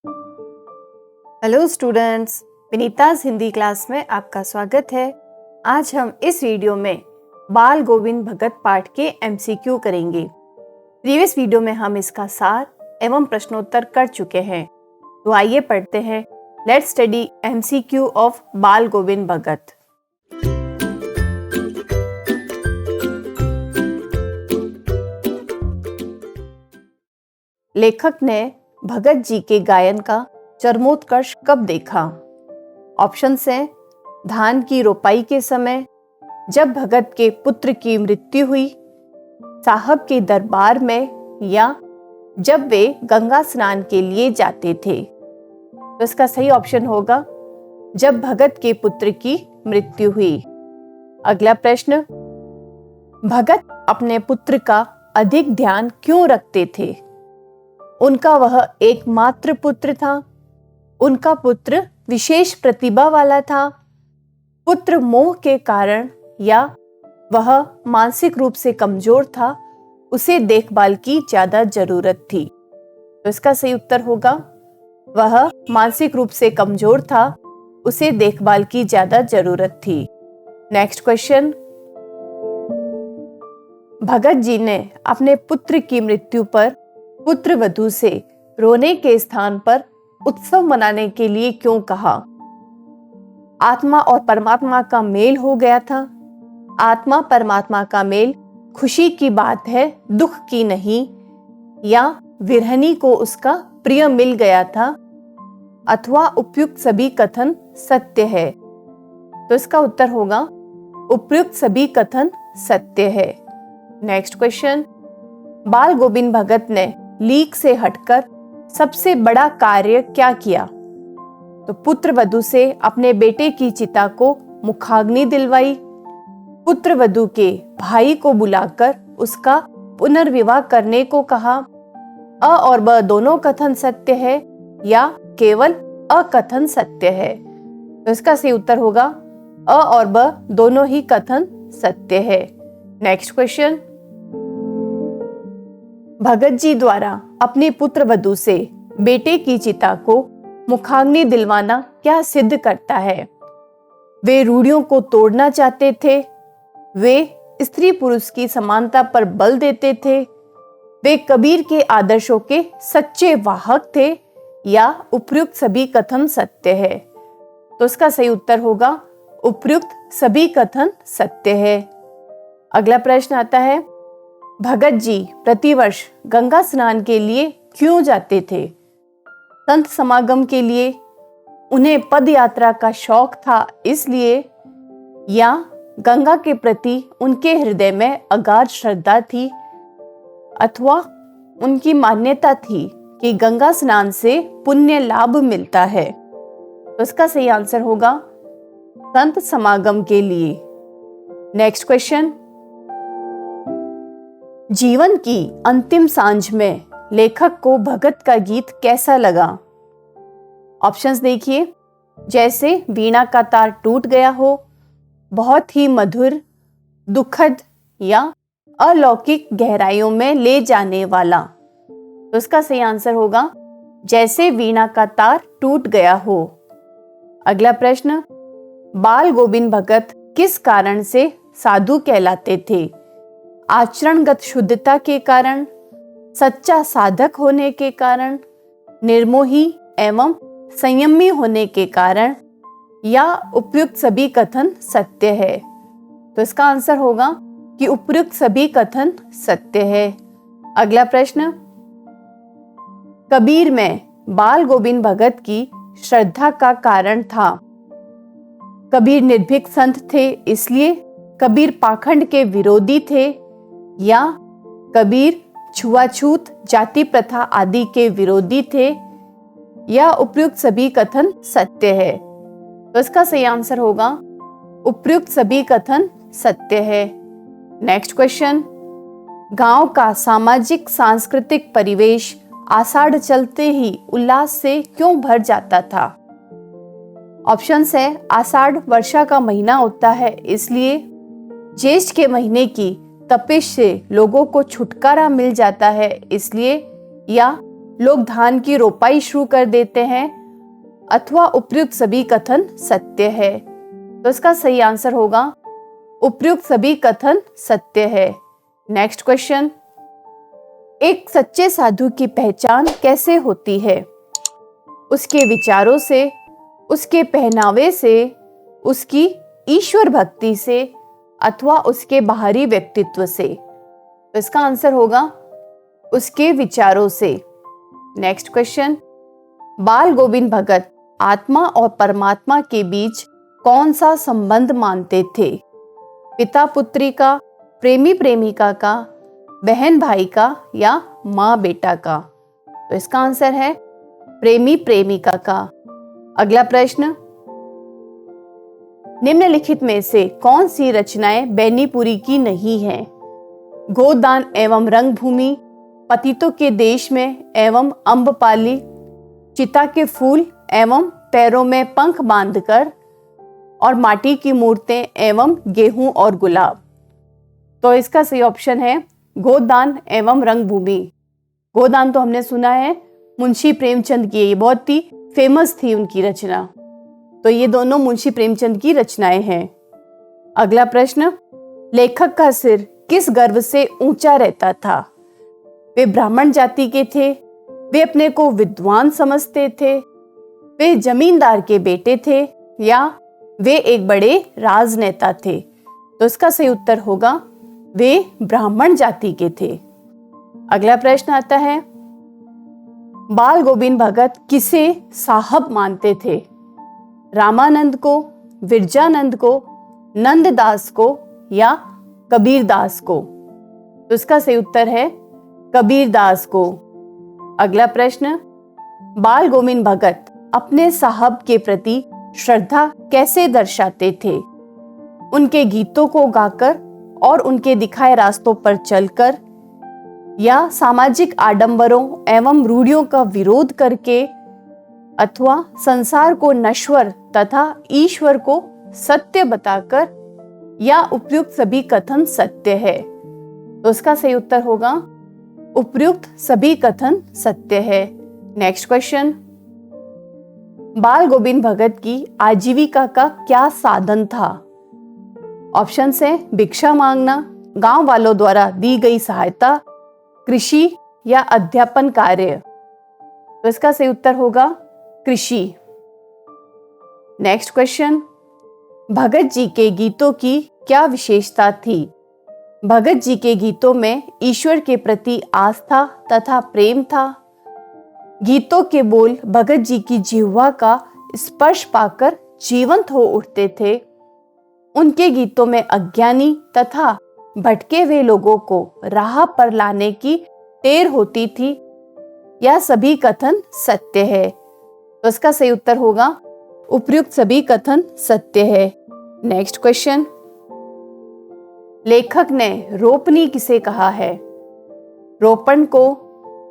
Hello students, Vinita's Hindi class में आपका स्वागत है। आज हम इस वीडियो में बाल गोविंद भगत पाठ के एमसीक्यू करेंगे। प्रीवियस वीडियो में हम इसका सार एवं प्रश्नोत्तर कर चुके हैं, तो आइए पढ़ते हैं। लेट्स स्टडी एमसीक्यू ऑफ बाल गोविंद भगत। लेखक ने भगत जी के गायन का चरमोत्कर्ष कब देखा? ऑप्शंस हैं धान की रोपाई के समय, जब भगत के पुत्र की मृत्यु हुई, साहब के दरबार में, या जब वे गंगा स्नान के लिए जाते थे। तो इसका सही ऑप्शन होगा जब भगत के पुत्र की मृत्यु हुई। अगला प्रश्न, भगत अपने पुत्र का अधिक ध्यान क्यों रखते थे? उनका वह एकमात्र पुत्र था, उनका पुत्र विशेष प्रतिभा वाला था, पुत्र मोह के कारण, या वह मानसिक रूप से कमजोर था, उसे देखभाल की ज्यादा जरूरत थी। तो इसका सही उत्तर होगा वह मानसिक रूप से कमजोर था, उसे देखभाल की ज्यादा जरूरत थी। नेक्स्ट क्वेश्चन, भगत जी ने अपने पुत्र की मृत्यु पर पुत्र वधू से रोने के स्थान पर उत्सव मनाने के लिए क्यों कहा? आत्मा और परमात्मा का मेल हो गया था। आत्मा परमात्मा का मेल खुशी की बात है, दुख की नहीं, या विरहनी को उसका प्रिय मिल गया था, अथवा उपयुक्त सभी कथन सत्य है। तो इसका उत्तर होगा उपयुक्त सभी कथन सत्य है। नेक्स्ट क्वेश्चन, बाल गोविंद भगत ने लीक से हटकर सबसे बड़ा कार्य क्या किया? तो पुत्र वधू से अपने बेटे की चिता को मुखाग्नि दिलवाई, पुत्र वधू के भाई को बुलाकर उसका पुनर्विवाह करने को कहा। अ और ब दोनों कथन सत्य है, या केवल अ कथन सत्य है? तो इसका सही उत्तर होगा अ और ब दोनों ही कथन सत्य है। नेक्स्ट क्वेश्चन, भगत जी द्वारा अपने पुत्र वधू से बेटे की चिता को मुखाग्नि दिलवाना क्या सिद्ध करता है? वे रूढ़ियों को तोड़ना चाहते थे, वे स्त्री पुरुष की समानता पर बल देते थे, वे कबीर के आदर्शों के सच्चे वाहक थे, या उपयुक्त सभी कथन सत्य है? तो इसका सही उत्तर होगा उपयुक्त सभी कथन सत्य है। अगला प्रश्न आता है, भगत जी प्रतिवर्ष गंगा स्नान के लिए क्यों जाते थे? संत समागम के लिए, उन्हें पद यात्रा का शौक था इसलिए, या गंगा के प्रति उनके हृदय में अगाध श्रद्धा थी, अथवा उनकी मान्यता थी कि गंगा स्नान से पुण्य लाभ मिलता है? तो इसका सही आंसर होगा संत समागम के लिए। नेक्स्ट क्वेश्चन, जीवन की अंतिम सांझ में लेखक को भगत का गीत कैसा लगा? ऑप्शंस देखिए, जैसे वीणा का तार टूट गया हो, बहुत ही मधुर, दुखद, या अलौकिक गहराइयों में ले जाने वाला? तो इसका सही आंसर होगा जैसे वीणा का तार टूट गया हो। अगला प्रश्न, बाल गोविंद भगत किस कारण से साधु कहलाते थे? आचरणगत शुद्धता के कारण, सच्चा साधक होने के कारण, निर्मोही एवं संयमी होने के कारण, या उपयुक्त सभी कथन सत्य है? तो इसका आंसर होगा कि उपयुक्त सभी कथन सत्य है। अगला प्रश्न, कबीर में बाल गोविंद भगत की श्रद्धा का कारण था? कबीर निर्भीक संत थे इसलिए, कबीर पाखंड के विरोधी थे, या कबीर छुआछूत, जाति प्रथा आदि के विरोधी थे, या उपयुक्त सभी कथन सत्य है? तो इसका सही आंसर होगा उपयुक्त सभी कथन सत्य है। नेक्स्ट क्वेश्चन, गांव का सामाजिक सांस्कृतिक परिवेश आषाढ़ चलते ही उल्लास से क्यों भर जाता था? ऑप्शंस है, आषाढ़ वर्षा का महीना होता है इसलिए, ज्येष्ठ के महीने की तपिश से लोगों को छुटकारा मिल जाता है इसलिए, या लोग धान की रोपाई शुरू कर देते हैं, अथवा उपर्युक्त सभी कथन सत्य है। तो इसका सही आंसर होगा उपर्युक्त सभी कथन सत्य है। नेक्स्ट क्वेश्चन, एक सच्चे साधु की पहचान कैसे होती है? उसके विचारों से, उसके पहनावे से, उसकी ईश्वर भक्ति से, अथवा उसके बाहरी व्यक्तित्व से। तो इसका आंसर होगा उसके विचारों से। नेक्स्ट क्वेश्चन, बाल गोविंद भगत आत्मा और परमात्मा के बीच कौन सा संबंध मानते थे? पिता पुत्री का, प्रेमी प्रेमिका का, बहन भाई का, या माँ बेटा का? तो इसका आंसर है प्रेमी प्रेमिका का। अगला प्रश्न, निम्नलिखित में से कौन सी रचनाएं बेनीपुरी की नहीं हैं? गोदान एवं रंगभूमि, पतितों के देश में एवं अम्बपाली, चिता के फूल एवं पैरों में पंख बांधकर, और माटी की मूर्तें एवं गेहूं और गुलाब। तो इसका सही ऑप्शन है गोदान एवं रंगभूमि। गोदान तो हमने सुना है मुंशी प्रेमचंद की, ये बहुत ही फेमस थी उनकी रचना। तो ये दोनों मुंशी प्रेमचंद की रचनाएं हैं। अगला प्रश्न, लेखक का सिर किस गर्व से ऊंचा रहता था? वे ब्राह्मण जाति के थे, वे अपने को विद्वान समझते थे, वे जमींदार के बेटे थे, या वे एक बड़े राजनेता थे? तो इसका सही उत्तर होगा वे ब्राह्मण जाति के थे। अगला प्रश्न आता है, बाल गोविंद भगत किसे साहब मानते थे? रामानंद को, विरजानंद को, नंददास को, या कबीरदास को? तो इसका सही उत्तर है कबीरदास को। अगला प्रश्न, बाल गोविंद भगत अपने साहब के प्रति श्रद्धा कैसे दर्शाते थे? उनके गीतों को गाकर और उनके दिखाए रास्तों पर चलकर, या सामाजिक आडंबरों एवं रूढ़ियों का विरोध करके, अथवा संसार को नश्वर तथा ईश्वर को सत्य बताकर, या उपर्युक्त सभी कथन सत्य है? तो इसका सही उत्तर होगा उपर्युक्त सभी कथन सत्य है। नेक्स्ट क्वेश्चन, बाल गोविंद भगत की आजीविका का क्या साधन था? ऑप्शन है भिक्षा मांगना, गांव वालों द्वारा दी गई सहायता, कृषि, या अध्यापन कार्य? तो इसका सही उत्तर होगा कृषि। नेक्स्ट क्वेश्चन, भगत जी के गीतों की क्या विशेषता थी? भगत जी के गीतों में ईश्वर के प्रति आस्था तथा प्रेम था। गीतों के बोल भगत जी की जिह्वा का स्पर्श पाकर जीवंत हो उठते थे। उनके गीतों में अज्ञानी तथा भटके हुए लोगों को राह पर लाने की टेर होती थी। यह सभी कथन सत्य है। तो इसका सही उत्तर होगा उपर्युक्त सभी कथन सत्य है। नेक्स्ट क्वेश्चन, लेखक ने रोपनी किसे कहा है? रोपण को,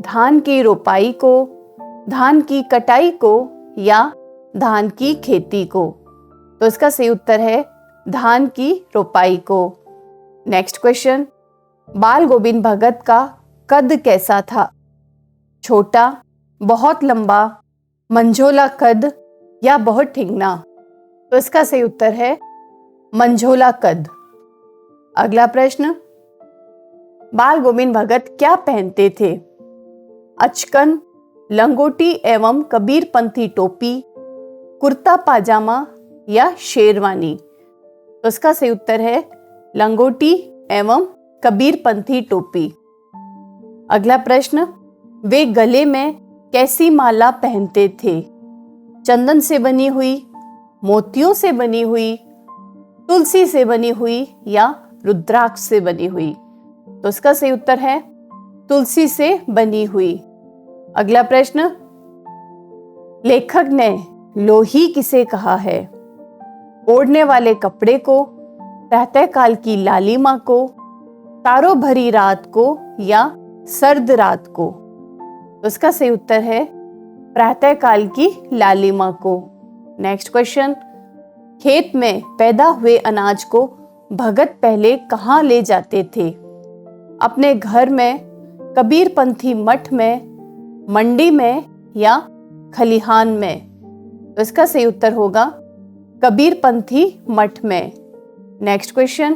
धान की रोपाई को, धान की कटाई को, या धान की खेती को? तो इसका सही उत्तर है धान की रोपाई को। नेक्स्ट क्वेश्चन, बाल गोविंद भगत का कद कैसा था? छोटा, बहुत लंबा, मंझोला कद, या बहुत ठिंगना? तो इसका सही उत्तर है मंझोला कद। अगला प्रश्न, बाल गोविंद भगत क्या पहनते थे? अचकन, लंगोटी एवं कबीरपंथी टोपी, कुर्ता पाजामा, या शेरवानी? तो इसका सही उत्तर है लंगोटी एवं कबीरपंथी टोपी। अगला प्रश्न, वे गले में कैसी माला पहनते थे? चंदन से बनी हुई, मोतियों से बनी हुई, तुलसी से बनी हुई, या रुद्राक्ष से बनी हुई? तो इसका सही उत्तर है तुलसी से बनी हुई। अगला प्रश्न, लेखक ने लोही किसे कहा है? ओढ़ने वाले कपड़े को, प्रातःकाल की लालिमा को, तारों भरी रात को, या सर्द रात को? तो इसका सही उत्तर है प्रातःकाल की लालिमा को। नेक्स्ट क्वेश्चन, खेत में पैदा हुए अनाज को भगत पहले कहाँ ले जाते थे? अपने घर में, कबीरपंथी मठ में, मंडी में या खलिहान में? तो इसका सही उत्तर होगा कबीरपंथी मठ में। नेक्स्ट क्वेश्चन,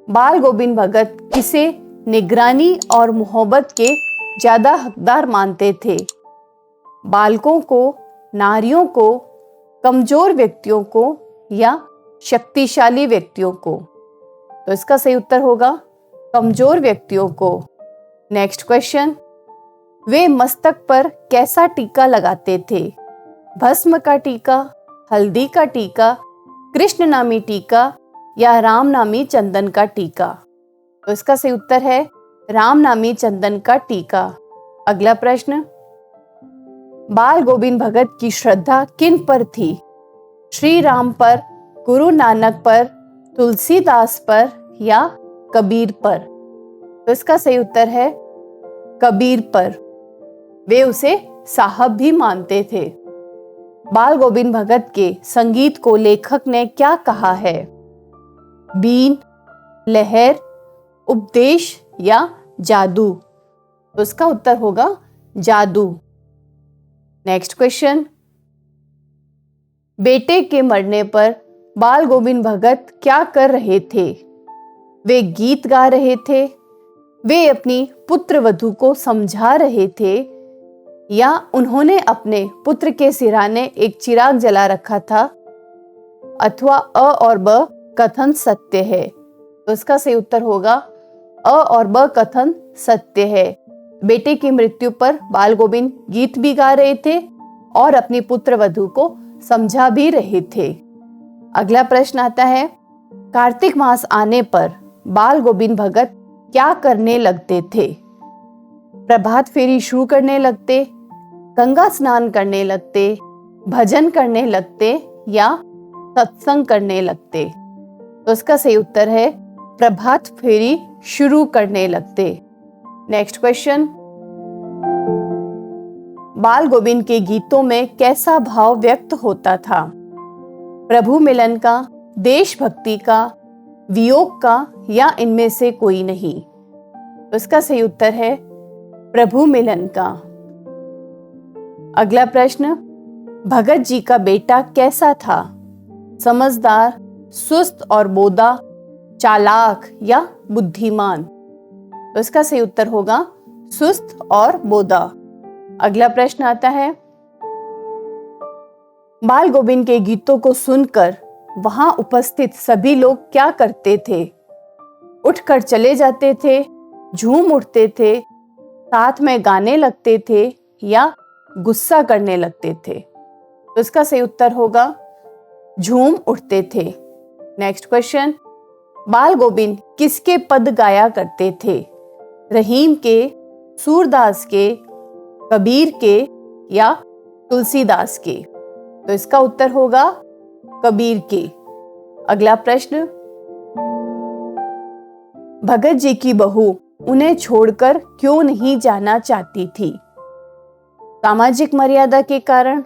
बाल गोविंद भगत किसे निगरानी और मोहब्बत के ज्यादा हकदार मानते थे? बालकों को, नारियों को, कमजोर व्यक्तियों को या शक्तिशाली व्यक्तियों को? तो इसका सही उत्तर होगा कमजोर व्यक्तियों को। नेक्स्ट क्वेश्चन, वे मस्तक पर कैसा टीका लगाते थे? भस्म का टीका, हल्दी का टीका, कृष्ण नामी टीका या राम नामी चंदन का टीका? तो इसका सही उत्तर है राम नामी चंदन का टीका। अगला प्रश्न, बाल गोविंद भगत की श्रद्धा किन पर थी? श्री राम पर, गुरु नानक पर, तुलसीदास पर या कबीर पर? तो इसका सही उत्तर है कबीर पर। वे उसे साहब भी मानते थे। बाल गोविंद भगत के संगीत को लेखक ने क्या कहा है? बीन, लहर, उपदेश या जादू? तो इसका उत्तर होगा जादू। नेक्स्ट क्वेश्चन, बेटे के मरने पर बाल गोविंद भगत क्या कर रहे थे? वे गीत गा रहे थे, वे अपनी पुत्र वधू को समझा रहे थे या उन्होंने अपने पुत्र के सिरहाने एक चिराग जला रखा था, अथवा अ और ब कथन सत्य है? तो इसका सही उत्तर होगा अ और ब कथन सत्य है। बेटे की मृत्यु पर बाल गोविंद गीत भी गा रहे थे और अपनी पुत्र वधू को समझा भी रहे थे। अगला प्रश्न आता है, कार्तिक मास आने पर बाल गोविंद भगत क्या करने लगते थे? प्रभात फेरी शुरू करने लगते, गंगा स्नान करने लगते, भजन करने लगते या सत्संग करने लगते? तो इसका सही उत्तर है प्रभात फेरी शुरू करने लगते। नेक्स्ट क्वेश्चन, बाल गोविंद के गीतों में कैसा भाव व्यक्त होता था? प्रभु मिलन का, देशभक्ति का, वियोग का या इनमें से कोई नहीं? तो इसका सही उत्तर है प्रभु मिलन का। अगला प्रश्न, भगत जी का बेटा कैसा था? समझदार, सुस्त और बोदा, चालाक या बुद्धिमान? तो इसका सही उत्तर होगा सुस्त और बोदा। अगला प्रश्न आता है, बाल गोविंद के गीतों को सुनकर वहां उपस्थित सभी लोग क्या करते थे? उठकर चले जाते थे, झूम उठते थे, साथ में गाने लगते थे या गुस्सा करने लगते थे? तो इसका सही उत्तर होगा झूम उठते थे। नेक्स्ट क्वेश्चन, बाल गोविंद किसके पद गाया करते थे? रहीम के, सूरदास के, कबीर के या तुलसीदास के? तो इसका उत्तर होगा कबीर के। अगला प्रश्न, भगत जी की बहू उन्हें छोड़कर क्यों नहीं जाना चाहती थी? सामाजिक मर्यादा के कारण,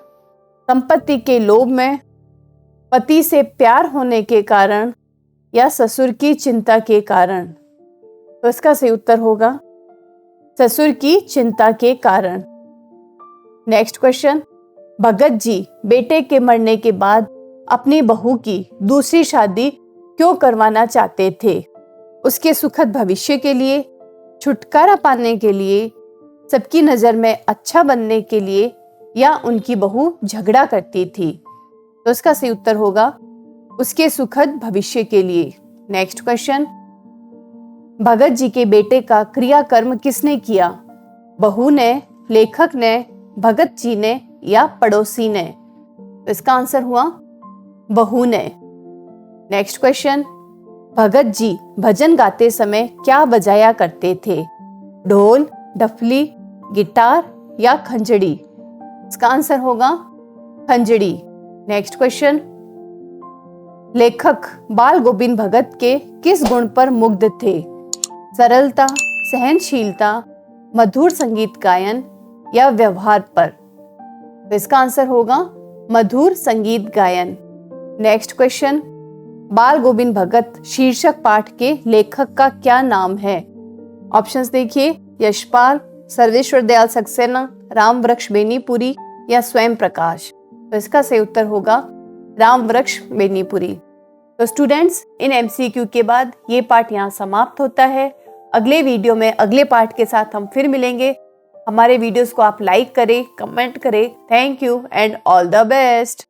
संपत्ति के लोभ में, पति से प्यार होने के कारण या ससुर की चिंता के कारण? तो इसका सही उत्तर होगा ससुर की चिंता के कारण। नेक्स्ट क्वेश्चन, भगत जी बेटे के मरने के बाद अपनी बहू की दूसरी शादी क्यों करवाना चाहते थे? उसके सुखद भविष्य के लिए, छुटकारा पाने के लिए, सबकी नजर में अच्छा बनने के लिए या उनकी बहू झगड़ा करती थी? तो इसका सही उत्तर होगा उसके सुखद भविष्य के लिए। नेक्स्ट क्वेश्चन, भगत जी के बेटे का क्रियाकर्म किसने किया? बहू ने, लेखक ने, भगत जी ने या पड़ोसी ने? तो इसका आंसर हुआ बहू ने। नेक्स्ट क्वेश्चन, भगत जी भजन गाते समय क्या बजाया करते थे? ढोल, डफली, गिटार या खंजड़ी? इसका आंसर होगा खंजड़ी। नेक्स्ट क्वेश्चन, लेखक बाल गोविंद भगत के किस गुण पर मुग्ध थे? सरलता, सहनशीलता, मधुर संगीत गायन या व्यवहार पर? तो इसका आंसर होगा मधुर संगीत गायन। नेक्स्ट क्वेश्चन, बाल गोविंद भगत शीर्षक पाठ के लेखक का क्या नाम है? ऑप्शंस देखिए, यशपाल, सर्वेश्वर दयाल सक्सेना, राम वृक्ष बेनीपुरी या स्वयं प्रकाश? तो इसका सही उत्तर होगा राम वृक्ष बेनीपुरी। तो स्टूडेंट्स, इन एमसीक्यू के बाद ये पार्ट यहाँ समाप्त होता है। अगले वीडियो में अगले पार्ट के साथ हम फिर मिलेंगे। हमारे वीडियोस को आप लाइक करें, कमेंट करें। Thank you and all the best.